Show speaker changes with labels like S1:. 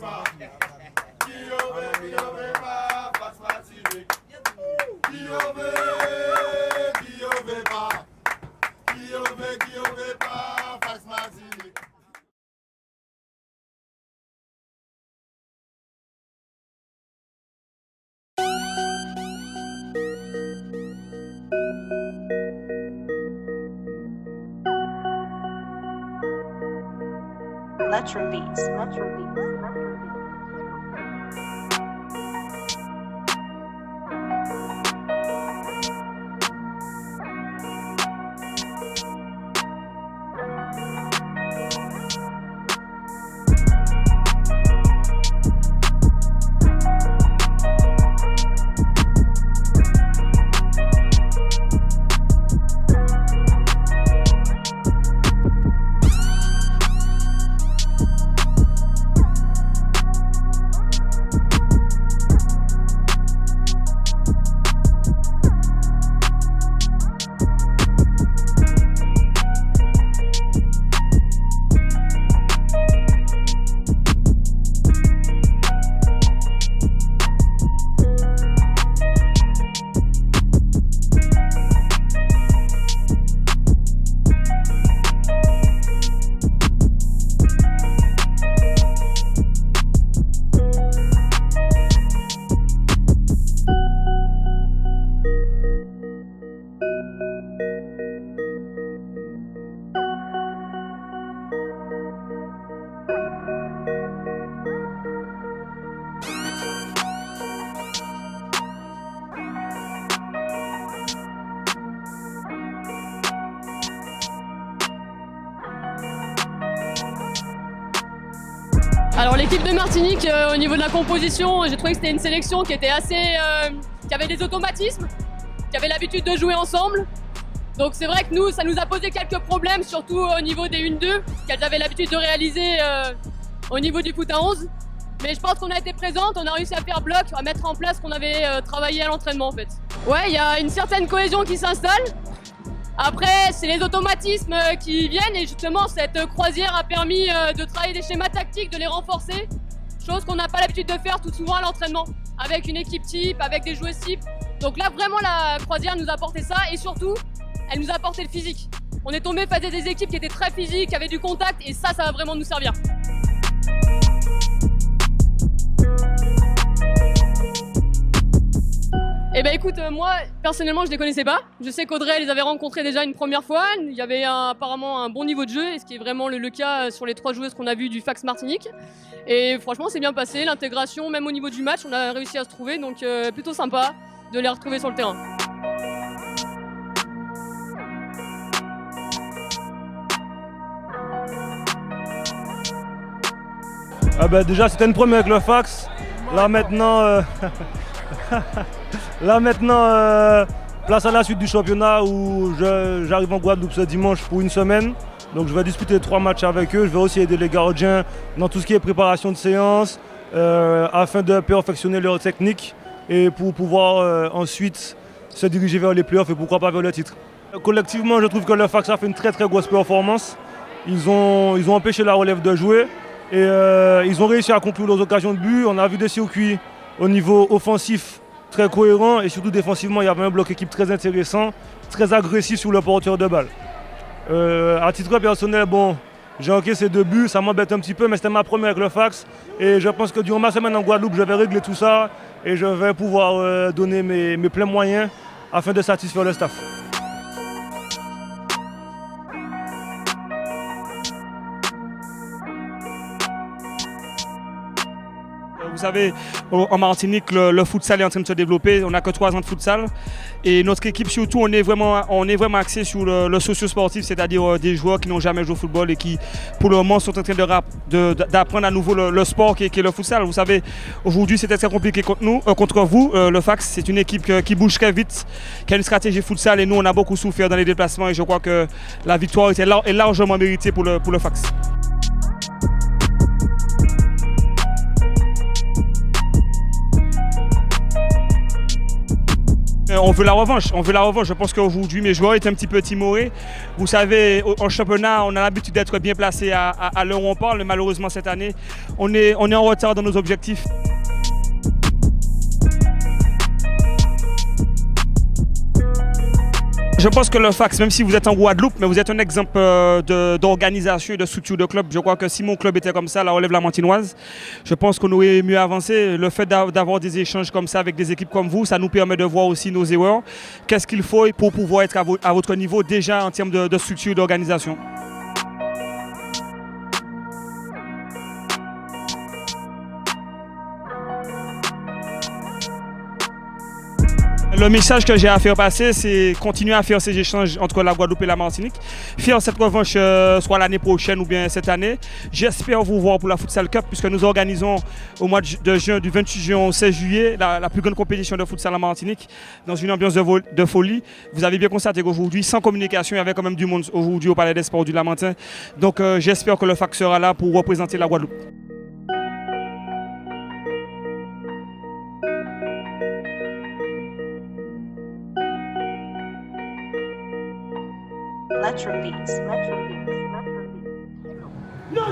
S1: pas. Qui veut pas, Fax Martinique. Qui veut pas. Qui veut pas, Fax Martinique.
S2: Electro Beats.
S3: Alors l'équipe de Martinique, au niveau de la composition, j'ai trouvé que c'était une sélection qui était assez, qui avait des automatismes, qui avait l'habitude de jouer ensemble. Donc c'est vrai que nous, ça nous a posé quelques problèmes, surtout au niveau des 1-2, qu'elles avaient l'habitude de réaliser au niveau du foot à 11. Mais je pense qu'on a été présente, on a réussi à faire bloc, à mettre en place ce qu'on avait travaillé à l'entraînement en fait. Ouais, il y a une certaine cohésion qui s'installe. Après, c'est les automatismes qui viennent et justement cette croisière a permis de travailler des schémas tactiques, de les renforcer, chose qu'on n'a pas l'habitude de faire tout souvent à l'entraînement, avec une équipe type, avec des joueuses type. Donc là, vraiment, la croisière nous a apporté ça et surtout, elle nous a apporté le physique. On est tombé face à des équipes qui étaient très physiques, qui avaient du contact et ça va vraiment nous servir. Eh ben écoute, moi personnellement je les connaissais pas. Je sais qu'Audrey les avait rencontrés déjà une première fois. Il y avait apparemment un bon niveau de jeu, et ce qui est vraiment le cas sur les 3 joueuses qu'on a vues du Fax Martinique. Et franchement c'est bien passé, l'intégration, même au niveau du match, on a réussi à se trouver, donc plutôt sympa de les retrouver sur le terrain.
S4: Ah ben déjà c'était une première avec le Fax. Là maintenant, place à la suite du championnat où j'arrive en Guadeloupe ce dimanche pour une semaine. Donc je vais disputer 3 matchs avec eux. Je vais aussi aider les gardiens dans tout ce qui est préparation de séance afin de perfectionner leur technique et pour pouvoir ensuite se diriger vers les playoffs et pourquoi pas vers le titre. Collectivement, je trouve que le Fax a fait une très grosse performance. Ils ont empêché la relève de jouer et ils ont réussi à conclure leurs occasions de but. On a vu des circuits au niveau offensif très cohérent et surtout défensivement, il y avait un bloc équipe très intéressant, très agressif sur le porteur de balle. À titre personnel, bon, j'ai encaissé 2 buts, ça m'embête un petit peu, mais c'était ma première avec le Fax. Et je pense que durant ma semaine en Guadeloupe, je vais régler tout ça et je vais pouvoir donner mes pleins moyens afin de satisfaire le staff.
S5: Vous savez, en Martinique, le futsal est en train de se développer. On n'a que 3 ans de futsal. Et notre équipe, surtout, on est vraiment axé sur le socio-sportif, c'est-à-dire des joueurs qui n'ont jamais joué au football et qui, pour le moment, sont en train d'apprendre à nouveau le sport qui est le futsal. Vous savez, aujourd'hui, c'était très compliqué contre vous. Le Fax, c'est une équipe qui bouge très vite, qui a une stratégie futsal. Et nous, on a beaucoup souffert dans les déplacements. Et je crois que la victoire est largement méritée pour le Fax. on veut la revanche. On veut la revanche. Je pense qu'aujourd'hui, mes joueurs étaient un petit peu timorés. Vous savez, en championnat, on a l'habitude d'être bien placé à l'heure où on parle. Mais malheureusement, cette année, on est en retard dans nos objectifs. Je pense que le Fax, même si vous êtes en Guadeloupe, mais vous êtes un exemple d'organisation et de structure de club. Je crois que si mon club était comme ça, la relève lamantinoise, je pense qu'on aurait mieux avancé. Le fait d'avoir des échanges comme ça avec des équipes comme vous, ça nous permet de voir aussi nos erreurs. Qu'est-ce qu'il faut pour pouvoir être à votre niveau déjà en termes de structure et d'organisation. Le message que j'ai à faire passer, c'est continuer à faire ces échanges entre la Guadeloupe et la Martinique. Faire cette revanche soit l'année prochaine ou bien cette année. J'espère vous voir pour la Futsal Cup puisque nous organisons au mois de juin, du 28 juin au 16 juillet, la plus grande compétition de futsal en Martinique dans une ambiance de folie. Vous avez bien constaté qu'aujourd'hui, sans communication, il y avait quand même du monde aujourd'hui au Palais des Sports du Lamentin. Donc j'espère que le FAC sera là pour représenter la Guadeloupe.
S2: Electro Beats.
S1: Non,